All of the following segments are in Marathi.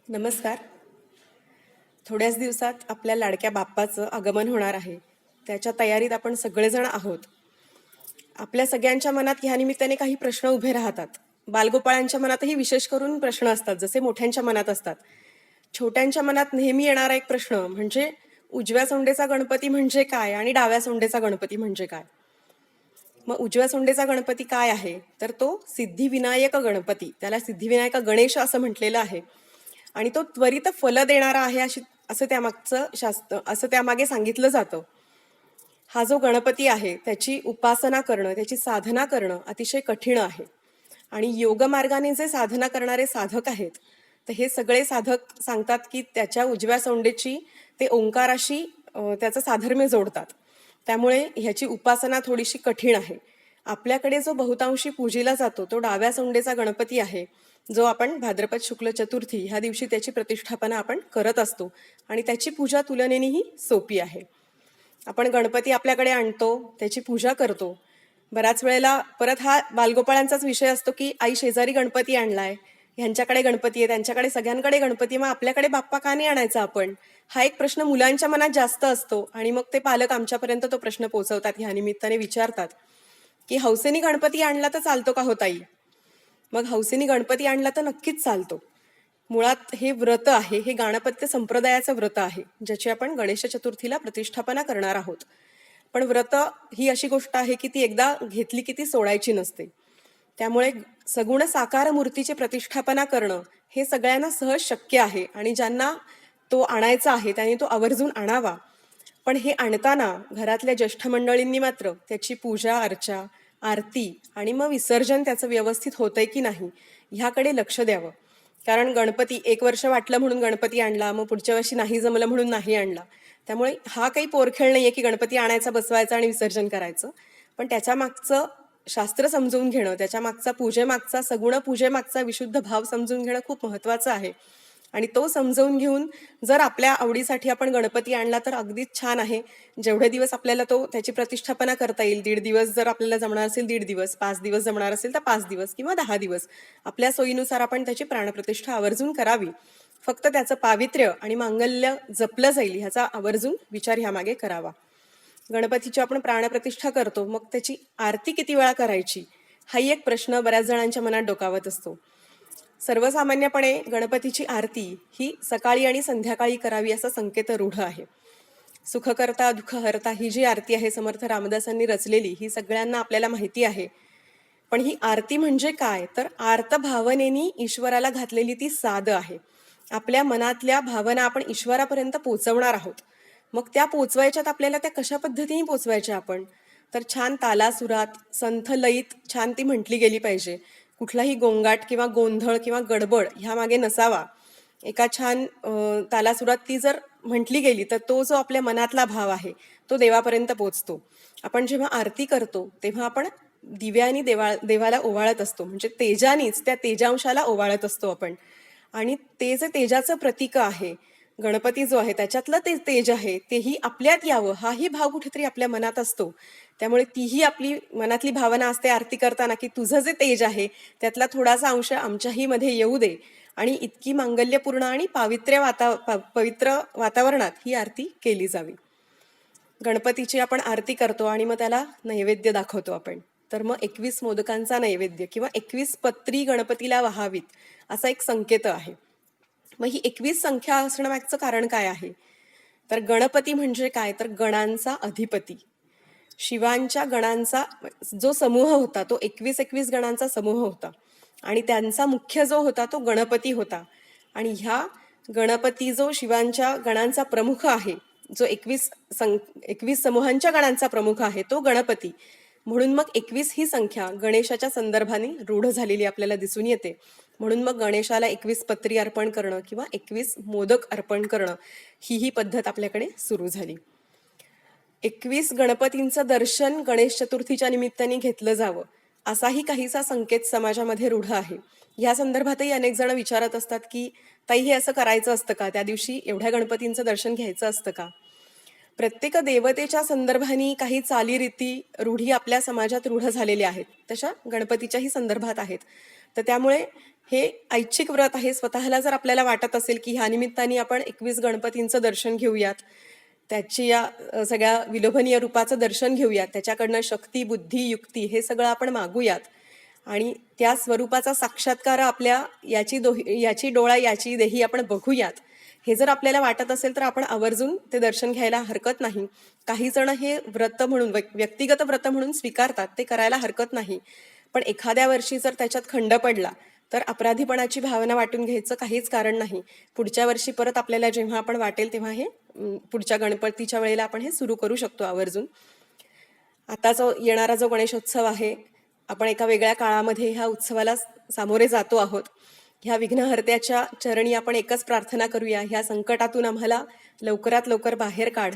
नमस्कार. थोड्याच दिवसात आपल्या लाडक्या बाप्पाचं आगमन होणार आहे. त्याच्या तयारीत आपण सगळेजण आहोत. आपल्या सगळ्यांच्या मनात ह्या निमित्ताने काही प्रश्न उभे राहतात. बालगोपाळांच्या मनातही विशेष करून प्रश्न असतात, जसे मोठ्यांच्या मनात असतात. छोट्यांच्या मनात नेहमी येणारा एक प्रश्न म्हणजे उजव्या सोंडेचा गणपती म्हणजे काय आणि डाव्या सोंडेचा गणपती म्हणजे काय? मग उजव्या सोंडेचा गणपती काय आहे? तर तो सिद्धिविनायक गणपती. त्याला सिद्धिविनायक गणेश असं म्हटलेलं आहे. आणि तो त्वरित फल देणारा आहे असं त्यामागे सांगितलं जातं. हा जो गणपती आहे त्याची उपासना करणं, त्याची साधना करणं अतिशय कठीण आहे. आणि योगमार्गाने जे साधना करणारे साधक आहेत, तर हे सगळे साधक सांगतात की त्याच्या उजव्या सोंडेची ते ओंकाराशी त्याचं साधर्म्य जोडतात. त्यामुळे ह्याची उपासना थोडीशी कठीण आहे. आपल्याकडे जो बहुतांशी पूजिला जातो तो डाव्या सोंडेचा गणपती आहे, जो आपण भाद्रपद शुक्ल चतुर्थी ह्या दिवशी त्याची प्रतिष्ठापना आपण करत असतो. आणि त्याची पूजा तुलनेनेही सोपी आहे. आपण गणपती आपल्याकडे आणतो, त्याची पूजा करतो. बऱ्याच वेळेला परत हा बालगोपाळांचाच विषय असतो की आई शेजारी गणपती आणलाय, ह्यांच्याकडे गणपती आहे, त्यांच्याकडे सगळ्यांकडे गणपती आहे, मग आपल्याकडे बाप्पा का नाही आणायचा आपण? हा एक प्रश्न मुलांच्या मनात जास्त असतो. आणि मग ते पालक आमच्यापर्यंत तो प्रश्न पोहोचवतात, ह्या निमित्ताने विचारतात की हौसेनी गणपती आणला तर चालतो का हो ताई? मग हौसेनी गणपती आणला तर नक्कीच चालतो. मुळात हे व्रत आहे, हे गाणपत्य संप्रदायाचं व्रत आहे, ज्याची आपण गणेश चतुर्थीला प्रतिष्ठापना करणार आहोत. पण व्रत ही अशी गोष्ट आहे की ती एकदा घेतली की ती सोडायची नसते. त्यामुळे सगुण साकार मूर्तीची प्रतिष्ठापना करणं हे सगळ्यांना सहज शक्य आहे. आणि ज्यांना तो आणायचा आहे त्यांनी तो आवर्जून आणावा. पण हे आणताना घरातल्या ज्येष्ठ मंडळींनी मात्र त्याची पूजा अर्चा, आरती आणि मग विसर्जन त्याचं व्यवस्थित होतंय की नाही ह्याकडे लक्ष द्यावं. कारण गणपती एक वर्ष वाटलं म्हणून गणपती आणला, मग पुढच्या वर्षी नाही जमलं म्हणून नाही आणला. त्यामुळे हा काही पोरखेळ नाहीये की गणपती आणायचा, बसवायचा आणि विसर्जन करायचं. पण त्याच्या मागचं शास्त्र समजून घेणं, त्याच्या मागचा पूजेमागचा सगुण पूजेमागचा विशुद्ध भाव समजून घेणं खूप महत्त्वाचं आहे. आणि तो समजवून घेऊन जर आपल्या आवडीसाठी आपण गणपती आणला तर अगदीच छान आहे. जेवढे दिवस आपल्याला त्याची प्रतिष्ठापना करता येईल, 1.5 दिवस जर आपल्याला जमणार असेल 1.5 दिवस, 5 दिवस जमणार असेल तर 5 दिवस किंवा 10 दिवस, आपल्या सोयीनुसार आपण त्याची प्राणप्रतिष्ठा आवर्जून करावी. फक्त त्याचं पावित्र्य आणि मांगल्य जपलं जाईल ह्याचा आवर्जून विचार ह्यामागे करावा. गणपतीची आपण प्राणप्रतिष्ठा करतो, मग त्याची आरती किती वेळा करायची हाही एक प्रश्न बऱ्याच जणांच्या मनात डोकावत असतो. सर्वसामान्यपणे गणपतीची आरती ही सकाळी आणि संध्याकाळी करावी असा संकेत रूढ आहे. सुखकर्ता दुःखहर्ता ही जी आरती आहे समर्थ रामदासांनी रचलेली, ही सगळ्यांना आपल्याला माहिती आहे. पण ही आरती म्हणजे काय? तर आर्त भावनेनी ईश्वराला घातलेली ती साद आहे. आपल्या मनातल्या भावना आपण ईश्वरापर्यंत पोचवणार आहोत. मग त्या पोचवायच्यात आपल्याला त्या कशा पद्धतीने पोचवायच्या आपण? तर छान तालासुरात, संथ लयीत छान ती म्हटली गेली पाहिजे. कुठलाही गोंगाट किंवा गोंधळ किंवा गडबड ह्यामागे नसावा. एका छान तालासुरात ती जर म्हटली गेली तर तो जो आपल्या मनातला भाव आहे तो देवापर्यंत पोचतो. आपण जेव्हा आरती करतो तेव्हा आपण दिव्यानी देवाला ओवाळत असतो, म्हणजे तेजानीच त्या तेजांशाला ओवाळत असतो आपण. आणि ते जे तेजाचं प्रतीक आहे, गणपती जो आहे त्याच्यातलं ते तेज आहे, तेही आपल्यात यावं हाही भाव कुठेतरी आपल्या मनात असतो. त्यामुळे तीही आपली मनातली भावना असते आरती करताना की तुझं जे तेज आहे त्यातला थोडासा अंश आमच्याही मध्ये येऊ दे. आणि इतकी मांगल्यपूर्ण आणि पवित्र वातावरणात ही आरती केली जावी. गणपतीची आपण आरती करतो आणि मग त्याला नैवेद्य दाखवतो आपण. तर मग 21 मोदकांचा नैवेद्य किंवा 21 पत्री गणपतीला वाहावीत असा एक संकेत आहे. मग ही 21 संख्या असण्यामागचं कारण काय आहे? तर गणपती म्हणजे काय? तर गणांचा अधिपती. शिवांच्या गणांचा जो समूह होता तो 21 गणांचा समूह होता. आणि त्यांचा मुख्य जो होता तो गणपती होता. आणि ह्या गणपती जो शिवांच्या गणांचा प्रमुख आहे, जो 21 समूहांच्या गणांचा प्रमुख आहे तो गणपती. म्हणून मग 21 ही संख्या गणेशाच्या संदर्भाने रूढ झालेली आपल्याला दिसून येते. म्हणून मग गणेशाला 21 पत्री अर्पण करणं किंवा 21 मोदक अर्पण करणं ही पद्धत आपल्याकडे सुरू झाली. 21 गणपतींचं दर्शन गणेश चतुर्थीच्या निमित्ताने घेतलं जावं असाही काहीसा संकेत समाजामध्ये रूढ आहे. या संदर्भातही अनेक जण विचारत असतात की ताई हे असं करायचं असतं का? त्या दिवशी एवढ्या गणपतींचं दर्शन घ्यायचं असतं का? प्रत्येक देवतेच्या संदर्भाने काही चालीरीती, रूढी आपल्या समाजात रूढ झालेल्या आहेत. तशा गणपतीच्याही संदर्भात आहेत. तर त्यामुळे हे ऐच्छिक व्रत आहे. स्वतःला जर आपल्याला वाटत असेल की ह्या निमित्ताने आपण 21 गणपतींचं दर्शन घेऊयात, त्याची या सगळ्या विलोभनीय रूपाचं दर्शन घेऊयात, त्याच्याकडनं शक्ती, बुद्धी, युक्ती हे सगळं आपण मागूयात आणि त्या स्वरूपाचा साक्षात्कार आपल्या याची डोळा याची देही आपण बघूयात, हे जर आपल्याला वाटत असेल तर आपण आवर्जून ते दर्शन घ्यायला हरकत नाही. काही जण हे व्रत म्हणून व्यक्तिगत व्रत म्हणून स्वीकारतात, ते करायला हरकत नाही. पण एखाद्या वर्षी जर त्याच्यात खंड पडला तर अपराधीपणाची भावना वाटून घ्यायचं काहीच कारण नाही. पुढच्या वर्षी परत आपल्याला जेव्हा आपण वाटेल तेव्हा हे पुढच्या गणपतीच्या वेळेला आपण हे सुरू करू शकतो आवर्जून. आता येणारा जो गणेशोत्सव आहे, आपण एका वेगळ्या काळामध्ये ह्या उत्सवाला सामोरे जातो आहोत. ह्या विघ्नहर्त्याच्या चरणी आपण एकच प्रार्थना करूया, ह्या संकटातून आम्हाला लवकरात लवकर बाहेर काढ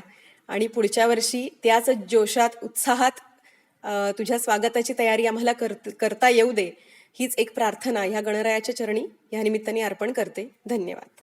आणि पुढच्या वर्षी त्याच जोशात, उत्साहात तुझ्या स्वागताची तयारी आम्हाला करता येऊ दे. हीच एक प्रार्थना ह्या गणरायाच्या चरणी ह्या निमित्ताने अर्पण करते. धन्यवाद.